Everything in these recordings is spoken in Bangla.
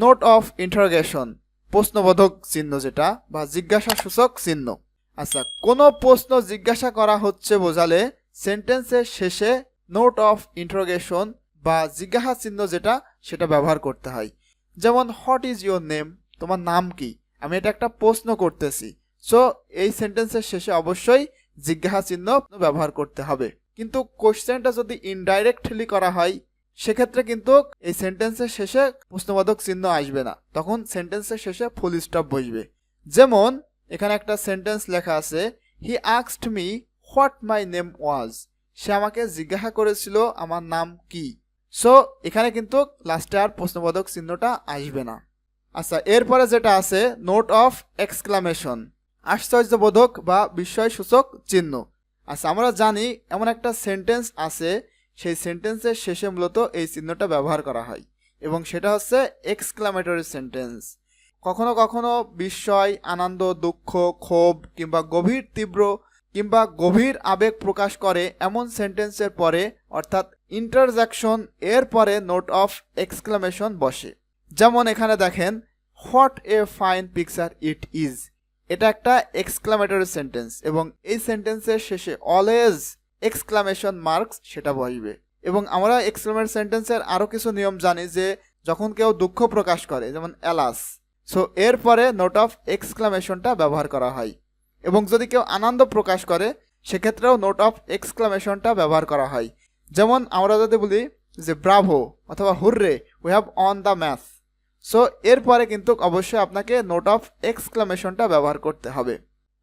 নোট অফ ইন্টারোগেশন, প্রশ্নবোধক চিহ্ন যেটা বা জিজ্ঞাসা সূচক চিহ্ন। আচ্ছা, কোনো প্রশ্ন জিজ্ঞাসা করা হচ্ছে বোঝালে সেন্টেন্সের শেষে নোট অফ ইন্টারোগেশন বা জিজ্ঞাসা চিহ্ন যেটা সেটা ব্যবহার করতে হয়। যেমন হোয়াট ইজ ইউর নেম, তোমার নাম কি, আমি এটা একটা প্রশ্ন করতেছি, সো এই সেন্টেন্সের শেষে অবশ্যই জিজ্ঞাসা চিহ্ন ব্যবহার করতে হবে। কিন্তু কোশ্চেনটা যদি ইনডাইরেক্টলি করা হয় সেক্ষেত্রে কিন্তু এই সেন্টেন্সের শেষে প্রশ্নবোধক চিহ্ন আসবে না, তখন সেন্টেন্সের শেষে ফুল স্টপ বসবে। যেমন এখানে একটা সেন্টেন্স লেখা আছে, he asked me what my name was, সে আমাকে জিজ্ঞাসা করেছিল আমার নাম কি। সো এখানে কিন্তু লাস্টে আর প্রশ্নবোধক চিহ্নটা আসবে না। আচ্ছা, এরপরে যেটা আছে নোট অফ এক্সক্লামেশন, আশ্চর্যবোধক বা বিস্ময়সূচক চিহ্ন। আচ্ছা, আমরা জানি এমন একটা সেন্টেন্স আছে, সেই সেন্টেন্সের শেষে মূলত এই চিহ্নটা ব্যবহার করা হয় এবং সেটা হচ্ছে এক্সক্লামেটরি সেন্টেন্স। কখনো কখনো বিস্ময়, আনন্দ, দুঃখ, ক্ষোভ কিংবা গভীর তীব্র কিংবা গভীর আবেগ প্রকাশ করে এমন সেন্টেন্সের পরে অর্থাৎ ইন্টারজ্যাকশন এর পরে নোট অফ এক্সক্লামেশন বসে। যেমন এখানে দেখেন, what a fine picture it is, এটা একটা এক্সক্লামেটরি সেন্টেন্স এবং এই সেন্টেন্সের শেষে অলওয়েজ এক্সক্লামেশন মার্কস সেটা বসবে। এবং আমরা এক্সক্লামেটরি সেন্টেন্সের আরও কিছু নিয়ম জানি, যে যখন কেউ দুঃখ প্রকাশ করে যেমন অ্যালাস, সো এরপরে নোট অফ এক্সক্লামেশনটা ব্যবহার করা হয়। এবং যদি কেউ আনন্দ প্রকাশ করে সেক্ষেত্রেও নোট অফ এক্সক্লামেশনটা ব্যবহার করা হয়। যেমন আমরা যদি বলি যে ব্রাভো অথবা hurray, we have on the math, so এরপরে কিন্তু অবশ্যই আপনাকে নোট অফ এক্সক্লামেশনটা ব্যবহার করতে হবে।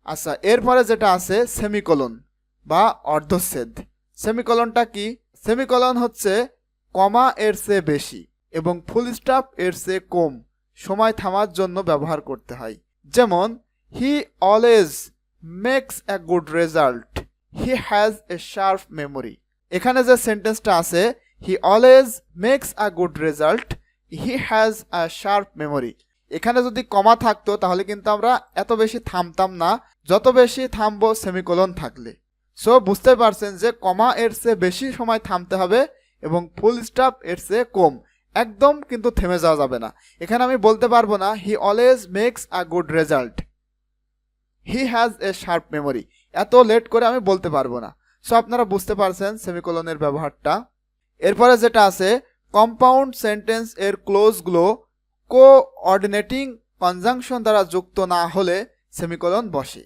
আচ্ছা, এরপরে যেটা আছে সেমিকোলন বা অর্ধচ্ছেদ। সেমিকোলনটা কি? সেমিকোলন হচ্ছে কমা এর চেয়ে বেশি এবং ফুল স্টপ এর চেয়ে কম সময় থামার জন্য ব্যবহার করতে হয়। যেমন he always makes a good result, he has a sharp memory. এখানে যে সেন্টেন্সটা আছে, he always makes a good result, he has a sharp memory, এখানে যদি কমা থাকতো তাহলে কিন্তু আমরা এত বেশি থামতাম না, যত বেশি থামবো সেমিকোলন থাকলে। সো বুঝতে পারছেন যে কমা এর চেয়ে বেশি সময় থামতে হবে এবং ফুল স্টপ এর চেয়ে কম, একদম কিন্তু থেমে যাওয়া যাবে না। এখানে আমি বলতে পারবো না he always makes a good result, he has a sharp memory, এত লেট করে আমি বলতে পারবো না। সো আপনারা বুঝতে পারছেন সেমিকোলনের ব্যবহারটা। এরপরে যেটা আছে কম্পাউন্ড সেন্টেন্স এর ক্লোজগুলো কোঅর্ডিনেটিং কনজাংশন দ্বারা যুক্ত না হলে সেমিকোলন বসে।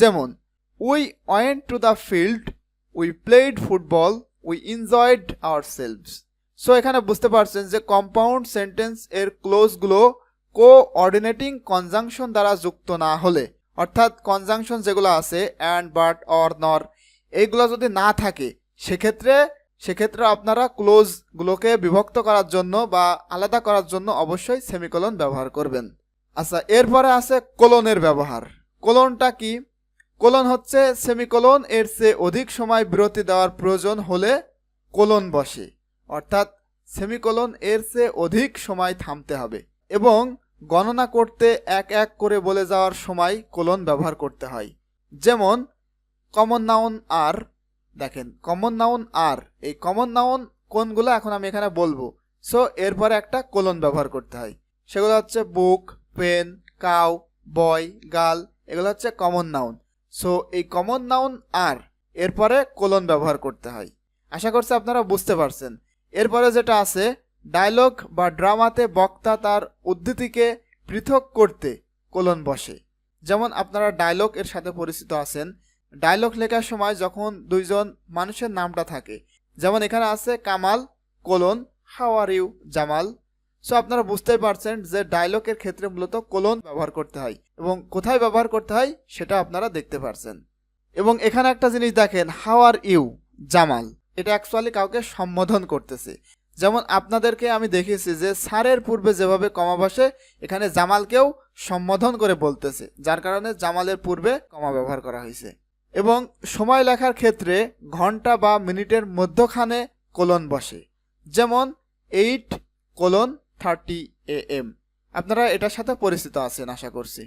যেমন we went to the field, we played football, we enjoyed ourselves. So এখানে বুঝতে পারছেন যে কম্পাউন্ড সেন্টেন্স এর ক্লোজগুলো কোঅর্ডিনেটিং কনজাংশন দ্বারা যুক্ত না হলে, অর্থাৎ কনজাংশন যেগুলো আছে অ্যান্ড, বাট, অর, নর, এইগুলো যদি না থাকে সেক্ষেত্রে আপনারা ক্লোজগুলোকে বিভক্ত করার জন্য বা আলাদা করার জন্য অবশ্যই সেমিকোলন ব্যবহার করবেন। আচ্ছা, এরপরে আছে কোলনের ব্যবহার। কোলনটা কি? কোলন হচ্ছে সেমিকোলন এর চেয়ে অধিক সময় বিরতি দেওয়ার প্রয়োজন হলে কোলন বসে, অর্থাৎ সেমিকোলন এর চেয়ে অধিক সময় থামতে হবে এবং গণনা করতে এক এক করে বলে যাওয়ার সময় কোলন ব্যবহার করতে হয়। যেমন কমন নাউন আর, দেখেন কমন নাউন আর, এই কমন নাউন কোনগুলো এখন আমি এখানে বলবো, সো এরপরে একটা কোলন ব্যবহার করতে হয়। সেগুলো হচ্ছে বুক, পেন, কাউ, বয়, গার্ল, এগুলো হচ্ছে কমন নাউন। সো এই কমন নাউন আর এরপরে কোলন ব্যবহার করতে হয়। আশা করছি আপনারা বুঝতে পারছেন। এরপরে যেটা আছে ডায়লগ বা ড্রামাতে বক্তা তার উদ্ধৃতিকে পৃথক করতে কোলন বসে। যেমন আপনারা ডায়লগ এর সাথে পরিচিত আছেন। ডায়লগ লেখার সময় যখন দুইজন মানুষের নামটা থাকে, যেমন এখানে আছে Kamal colon how are you Jamal. So আপনারা বুঝতেই পারছেন যে ডায়লগের ক্ষেত্রে মূলত কোলন ব্যবহার করতে হয় এবং কোথায় ব্যবহার করতে হয় সেটা আপনারা দেখতে পারছেন। এবং এখানে একটা জিনিস দেখেন, হাউ আর ইউ জামাল, এটা অ্যাকচুয়ালি কাউকে সম্বোধন করতেছে। যেমন আপনাদেরকে আমি দেখেছি যে স্যারের পূর্বে যেভাবে কমা বসে, এখানে জামালকেও সম্বোধন করে বলতেছে, যার কারণে জামালের পূর্বে কমা ব্যবহার করা হয়েছে। এবং সময় লেখার ক্ষেত্রে ঘন্টা বা মিনিটের মধ্যখানে কোলন বসে। যেমন 8:30 AM, আপনারা এটার সাথে পরিচিত আছেন আশা করছি।